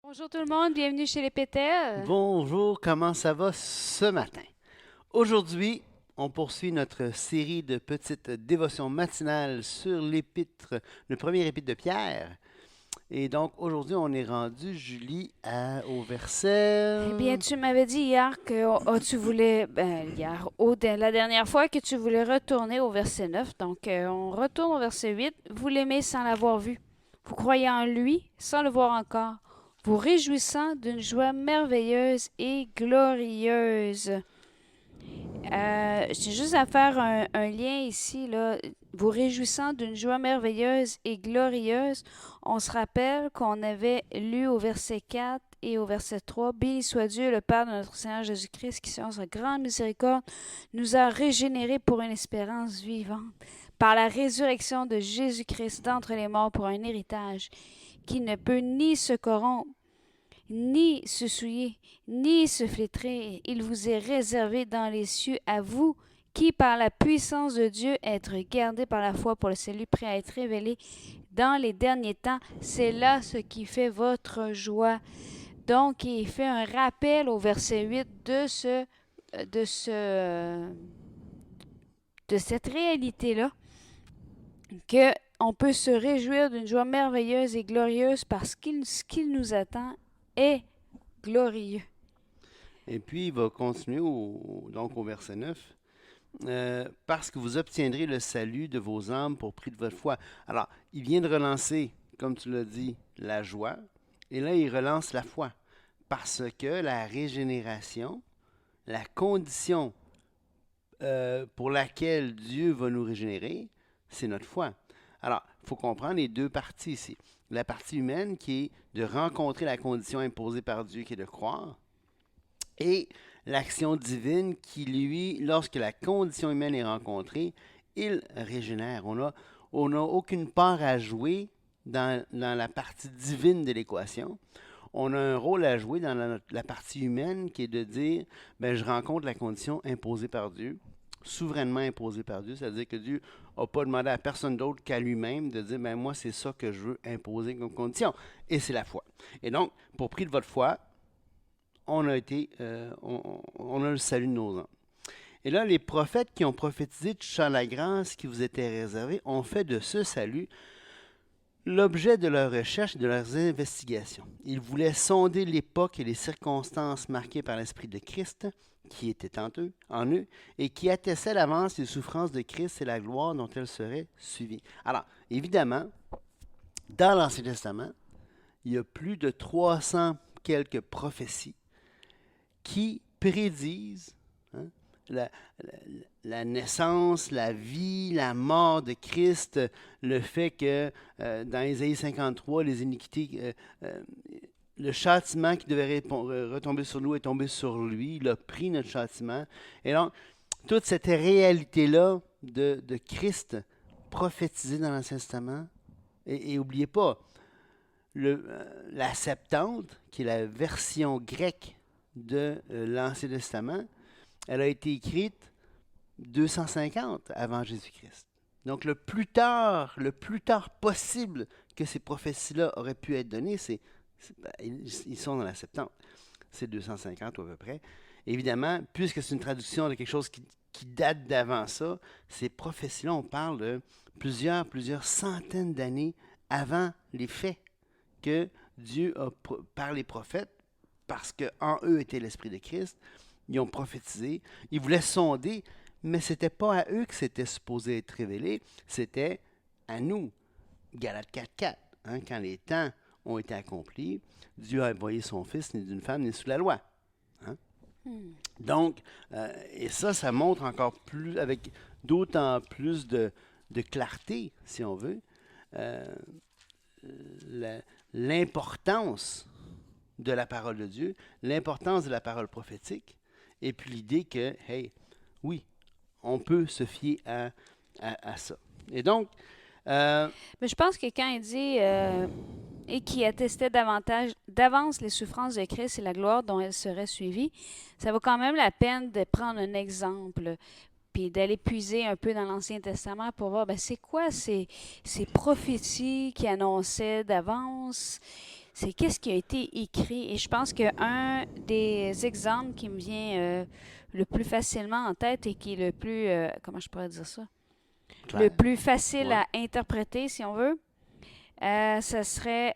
Bonjour tout le monde, bienvenue chez les Pétels. Bonjour, comment ça va ce matin? Aujourd'hui, on poursuit notre série de petites dévotions matinales sur l'épître, le premier épître de Pierre. Et donc, aujourd'hui, on est rendu, Julie, au Eh bien, verset... tu m'avais dit hier que tu voulais, la dernière fois que tu voulais retourner au verset 9. Donc, on retourne au verset 8. Vous l'aimez sans l'avoir vu. Vous croyez en lui sans le voir encore. Vous réjouissant d'une joie merveilleuse et glorieuse. J'ai juste à faire un lien ici, là. Vous réjouissant d'une joie merveilleuse et glorieuse. On se rappelle qu'on avait lu au verset 4 et au verset 3. Béni soit Dieu, le Père de notre Seigneur Jésus-Christ, qui, selon sa grande miséricorde, nous a régénérés pour une espérance vivante, par la résurrection de Jésus-Christ d'entre les morts pour un héritage qui ne peut ni se corrompre, ni se souiller, ni se flétrer. Il vous est réservé dans les cieux à vous, qui par la puissance de Dieu êtes gardés par la foi pour le salut prêt à être révélé dans les derniers temps. C'est là ce qui fait votre joie. Donc, il fait un rappel au verset 8 de ce, de cette réalité-là, que on peut se réjouir d'une joie merveilleuse et glorieuse parce que ce qu'il nous attend est glorieux. Et puis, il va continuer donc au verset 9. Parce que vous obtiendrez le salut de vos âmes pour prix de votre foi. Alors, il vient de relancer, comme tu l'as dit, la joie, et là, il relance la foi. Parce que la régénération, la condition pour laquelle Dieu va nous régénérer, c'est notre foi. Alors, il faut comprendre les deux parties ici. La partie humaine qui est de rencontrer la condition imposée par Dieu qui est de croire, et l'action divine qui, lui, lorsque la condition humaine est rencontrée, il régénère. On a aucune part à jouer dans la partie divine de l'équation. On a un rôle à jouer dans la partie humaine qui est de dire, ben, je rencontre la condition imposée par Dieu, souverainement imposée par Dieu, c'est-à-dire que Dieu n'a pas demandé à personne d'autre qu'à lui-même de dire, ben, moi, c'est ça que je veux imposer comme condition. Et c'est la foi. Et donc, pour prix de votre foi, on a le salut de nos âmes. Et là, les prophètes qui ont prophétisé touchant la grâce qui vous était réservée ont fait de ce salut l'objet de leurs recherches et de leurs investigations. Ils voulaient sonder l'époque et les circonstances marquées par l'Esprit de Christ qui était en eux et qui attestait l'avance des souffrances de Christ et la gloire dont elles seraient suivies. Alors, évidemment, dans l'Ancien Testament, il y a plus de 300 quelques prophéties qui prédisent hein, la, la- la naissance, la vie, la mort de Christ, le fait que dans Ésaïe 53, les iniquités, le châtiment qui devait retomber sur nous est tombé sur lui, il a pris notre châtiment. Et donc, toute cette réalité-là de Christ prophétisée dans l'Ancien Testament, et n'oubliez pas, la Septante, qui est la version grecque de l'Ancien Testament, elle a été écrite 250 avant Jésus-Christ. Donc le plus tard possible que ces prophéties-là auraient pu être données, ils sont dans la Septante. C'est 250 ou à peu près. Évidemment, puisque c'est une traduction de quelque chose qui date d'avant ça, ces prophéties-là, on parle de plusieurs centaines d'années avant les faits que Dieu a, par les prophètes, parce qu'en eux était l'Esprit de Christ, ils ont prophétisé, ils voulaient sonder, mais ce n'était pas à eux que c'était supposé être révélé, c'était à nous. Galates 4.4, hein, quand les temps ont été accomplis, Dieu a envoyé son Fils, ni d'une femme, ni sous la loi. Hein. Hmm. Donc, et ça montre encore plus, avec d'autant plus de clarté, si on veut, euh, la- l'importance de la parole de Dieu, l'importance de la parole prophétique, et puis l'idée que, hey, oui, on peut se fier à ça. Et donc, euh, Mais je pense que quand il dit et qui attestait davantage d'avance les souffrances de Christ et la gloire dont elles seraient suivies, ça vaut quand même la peine de prendre un exemple puis d'aller puiser un peu dans l'Ancien Testament pour voir ben, c'est quoi ces prophéties qui annonçaient d'avance. c'est qu'est-ce qui a été écrit. Et je pense qu'un des exemples qui me vient le plus facilement en tête et qui est le plus, comment je pourrais dire ça, le Clair. plus facile Ouais. à interpréter, si on veut, ce serait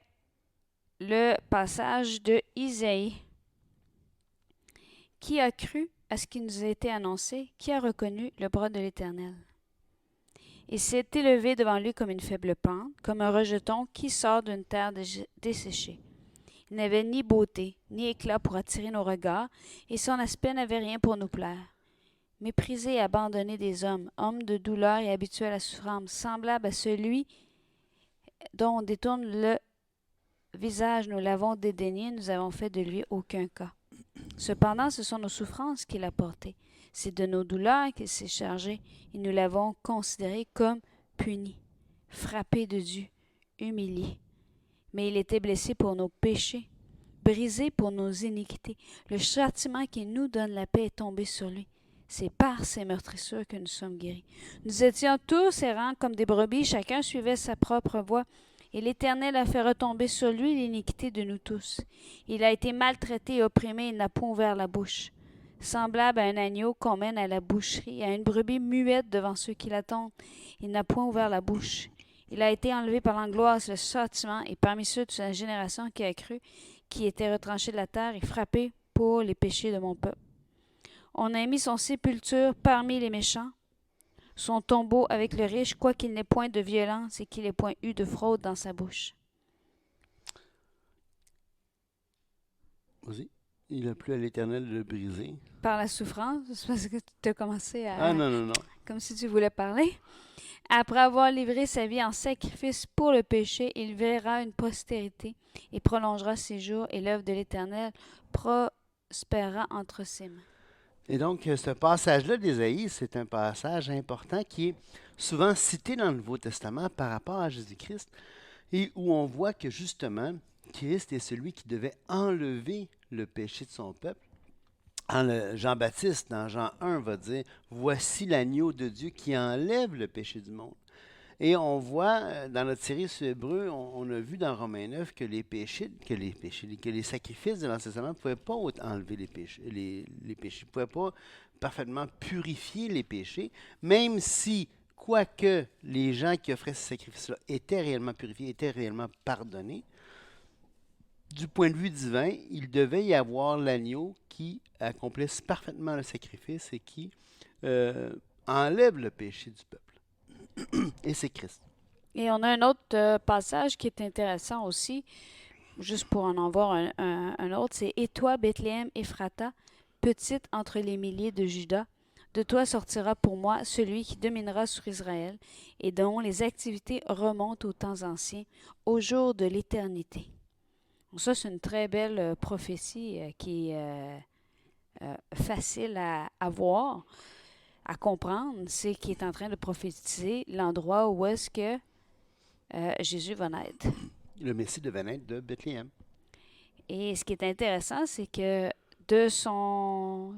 le passage de Isaïe. Qui a cru à ce qui nous a été annoncé? Qui a reconnu le bras de l'Éternel? Il s'est élevé devant lui comme une faible plante, comme un rejeton qui sort d'une terre desséchée. Il n'avait ni beauté, ni éclat pour attirer nos regards, et son aspect n'avait rien pour nous plaire. Méprisé et abandonné des hommes, homme de douleur et habitué à la souffrance, semblable à celui dont on détourne le visage, nous l'avons dédaigné, nous avons fait de lui aucun cas. Cependant, ce sont nos souffrances qu'il a portées. C'est de nos douleurs qu'il s'est chargé, et nous l'avons considéré comme puni, frappé de Dieu, humilié. Mais il était blessé pour nos péchés, brisé pour nos iniquités. Le châtiment qui nous donne la paix est tombé sur lui. C'est par ses meurtrissures que nous sommes guéris. Nous étions tous errants comme des brebis, chacun suivait sa propre voie, et l'Éternel a fait retomber sur lui l'iniquité de nous tous. Il a été maltraité et opprimé, il n'a point ouvert la bouche. Semblable à un agneau qu'on mène à la boucherie, à une brebis muette devant ceux qui l'attendent, il n'a point ouvert la bouche. Il a été enlevé par l'angoisse, le châtiment, et parmi ceux de sa génération qui a cru, qui était retranché de la terre et frappé pour les péchés de mon peuple. On a mis son sépulture parmi les méchants, son tombeau avec le riche, quoiqu'il n'ait point de violence et qu'il n'ait point eu de fraude dans sa bouche. Vas-y. Il a plu à l'Éternel de le briser. Par la souffrance, c'est parce que tu as commencé Ah à... non, non, non. comme si tu voulais parler. Après avoir livré sa vie en sacrifice pour le péché, il verra une postérité et prolongera ses jours, et l'œuvre de l'Éternel prospérera entre ses mains. Et donc, ce passage-là d'Ésaïe, c'est un passage important qui est souvent cité dans le Nouveau Testament par rapport à Jésus-Christ et où on voit que justement, Christ est celui qui devait enlever le péché de son peuple. Jean-Baptiste, dans Jean 1, va dire « Voici l'agneau de Dieu qui enlève le péché du monde ». Et on voit, dans notre série sur Hébreu, on a vu dans Romains 9 que que les sacrifices de l'Ancien Testament ne pouvaient pas enlever les péchés, les péchés, ne pouvaient pas parfaitement purifier les péchés, même si, quoique les gens qui offraient ces sacrifices-là étaient réellement purifiés, étaient réellement pardonnés, du point de vue divin, il devait y avoir l'agneau qui accomplisse parfaitement le sacrifice et qui enlève le péché du peuple. Et c'est Christ. Et on a un autre passage qui est intéressant aussi, juste pour en voir un autre, c'est « Et toi, Bethléem Ephrata, petite entre les milliers de Juda, de toi sortira pour moi celui qui dominera sur Israël et dont les activités remontent aux temps anciens, au jour de l'éternité. » Donc ça, c'est une très belle prophétie qui est facile à voir, à comprendre. C'est qu'il est en train de prophétiser l'endroit où est-ce que Jésus va naître. Le Messie devait naître de Bethléem. Et ce qui est intéressant, c'est que de son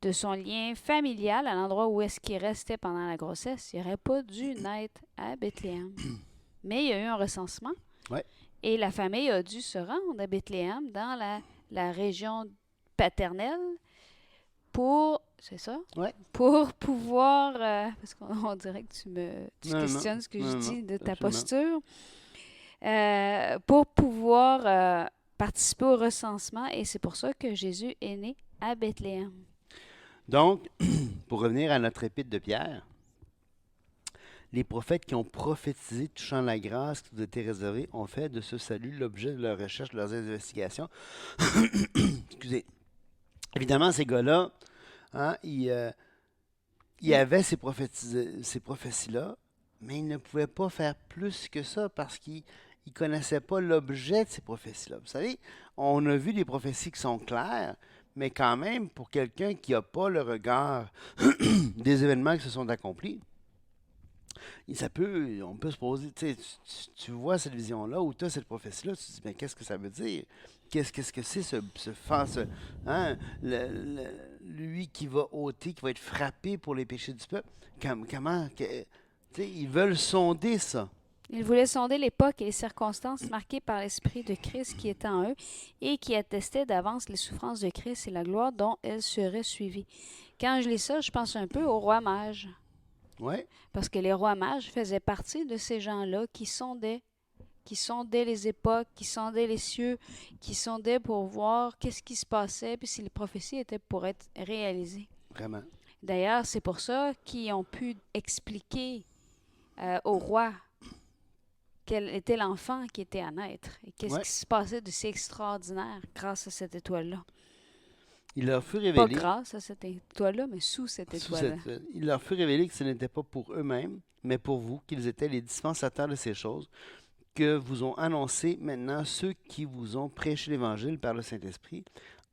lien familial à l'endroit où est-ce qu'il restait pendant la grossesse, il n'aurait pas dû naître à Bethléem. Mais il y a eu un recensement. Ouais. Et la famille a dû se rendre à Bethléem, dans la région paternelle, pour... C'est ça? Ouais. Pour pouvoir... parce qu'on dirait que tu Non, questionnes non, ce que non, je non, dis de ta absolument. posture. Pour pouvoir participer au recensement. Et c'est pour ça que Jésus est né à Bethléem. Donc, pour revenir à notre épître de Pierre, les prophètes qui ont prophétisé touchant la grâce qui nous était réservée ont fait de ce salut l'objet de leurs recherches, de leurs investigations. Excusez. Évidemment, ces gars-là, hein, ils avaient ces prophéties-là, mais ils ne pouvaient pas faire plus que ça parce qu'ils ne connaissaient pas l'objet de ces prophéties-là. Vous savez, on a vu des prophéties qui sont claires, mais quand même, pour quelqu'un qui n'a pas le regard des événements qui se sont accomplis, on peut se poser, tu vois cette vision-là ou tu as cette prophétie-là, tu te dis, mais qu'est-ce que ça veut dire? Qu'est-ce que c'est lui qui va ôter, qui va être frappé pour les péchés du peuple? Comment ils veulent sonder ça. Ils voulaient sonder l'époque et les circonstances marquées par l'Esprit de Christ qui était en eux et qui attestait d'avance les souffrances de Christ et la gloire dont elles seraient suivies. Quand je lis ça, je pense un peu aux rois mages. Ouais, Parce que les rois mages faisaient partie de ces gens-là qui sondaient les époques, qui sondaient les cieux, qui sondaient pour voir qu'est-ce qui se passait, puis si les prophéties étaient pour être réalisées. vraiment. D'ailleurs, c'est pour ça qu'ils ont pu expliquer au roi quel était l'enfant qui était à naître et qu'est-ce Ouais. qui se passait de si extraordinaire grâce à cette étoile-là. Il leur fut Pas révélé, grâce à cette étoile-là, mais sous cette sous étoile-là. il leur fut révélé que ce n'était pas pour eux-mêmes, mais pour vous, qu'ils étaient les dispensateurs de ces choses, que vous ont annoncé maintenant ceux qui vous ont prêché l'Évangile par le Saint-Esprit,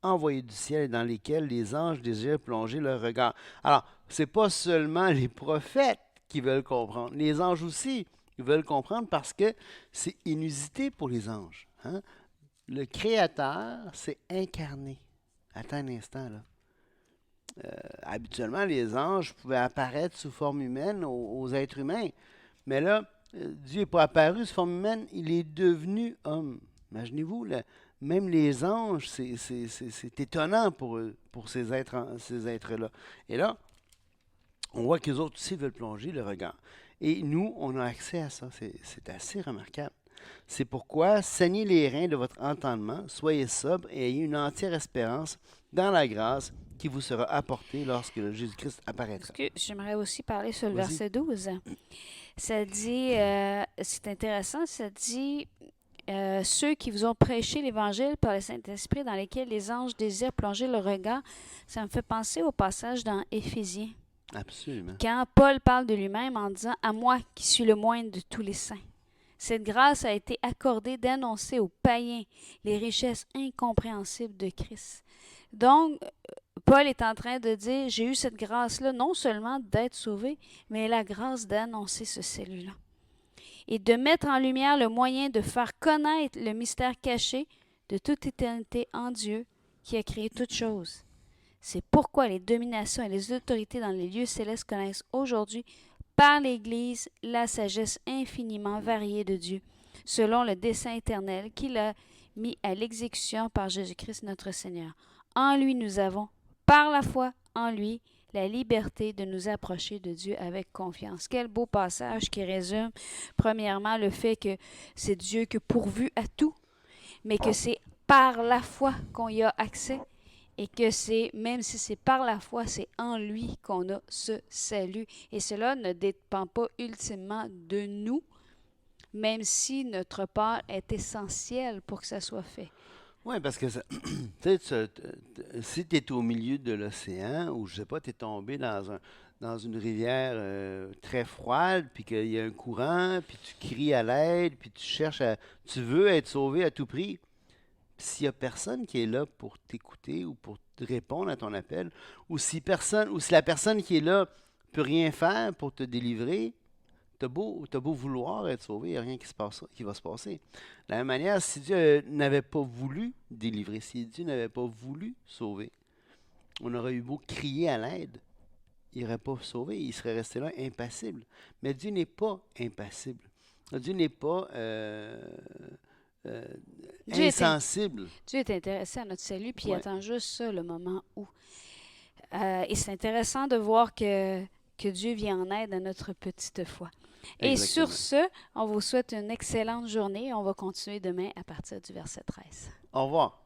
envoyés du ciel et dans lesquels les anges désirent plonger leur regard. Alors, c'est pas seulement les prophètes qui veulent comprendre, les anges aussi, ils veulent comprendre parce que c'est inusité pour les anges. Hein? Le Créateur s'est incarné. Attends un instant, là. Habituellement, les anges pouvaient apparaître sous forme humaine aux êtres humains. Mais là, Dieu n'est pas apparu sous forme humaine, il est devenu homme. Imaginez-vous, là, même les anges, c'est étonnant pour eux, pour ces êtres-là. Et là, on voit que les autres aussi veulent plonger le regard. Et nous, on a accès à ça. C'est assez remarquable. C'est pourquoi saignez les reins de votre entendement, soyez sobre et ayez une entière espérance dans la grâce qui vous sera apportée lorsque le Jésus-Christ apparaîtra. J'aimerais aussi parler sur le Vas-y. verset 12. Ça dit, c'est intéressant, ça dit ceux qui vous ont prêché l'Évangile par le Saint-Esprit dans lesquels les anges désirent plonger le regard. Ça me fait penser au passage dans Éphésiens. Absolument. Quand Paul parle de lui-même en disant « À moi qui suis le moindre de tous les saints ». Cette grâce a été accordée d'annoncer aux païens les richesses incompréhensibles de Christ. Donc, Paul est en train de dire, j'ai eu cette grâce-là, non seulement d'être sauvé, mais la grâce d'annoncer ce salut-là. Et de mettre en lumière le moyen de faire connaître le mystère caché de toute éternité en Dieu qui a créé toutes choses. C'est pourquoi les dominations et les autorités dans les lieux célestes connaissent aujourd'hui par l'Église la sagesse infiniment variée de Dieu, selon le dessein éternel qu'il a mis à l'exécution par Jésus-Christ notre Seigneur. En lui nous avons, par la foi en lui, la liberté de nous approcher de Dieu avec confiance. Quel beau passage qui résume, premièrement, le fait que c'est Dieu qui a pourvu à tout, mais que c'est par la foi qu'on y a accès. Et que c'est, même si c'est par la foi, c'est en lui qu'on a ce salut. Et cela ne dépend pas ultimement de nous, même si notre part est essentielle pour que ça soit fait. Oui, parce que tu sais, si tu es au milieu de l'océan, ou je sais pas, tu es tombé dans une rivière très froide, puis qu'il y a un courant, puis tu cries à l'aide, puis tu veux être sauvé à tout prix. S'il n'y a personne qui est là pour t'écouter ou pour te répondre à ton appel, ou si la personne qui est là peut rien faire pour te délivrer, t'as beau vouloir être sauvé, il n'y a rien qui va se passer. De la même manière, si Dieu n'avait pas voulu délivrer, si Dieu n'avait pas voulu sauver, on aurait eu beau crier à l'aide, il n'aurait pas sauvé, il serait resté là impassible. Mais Dieu n'est pas impassible. Dieu n'est pas Dieu est, insensible. Dieu est intéressé à notre salut, puis il Ouais. attend juste ça, le moment où. Et c'est intéressant de voir que Dieu vient en aide à notre petite foi. Et Exactement. sur ce, on vous souhaite une excellente journée. On va continuer demain à partir du verset 13. Au revoir.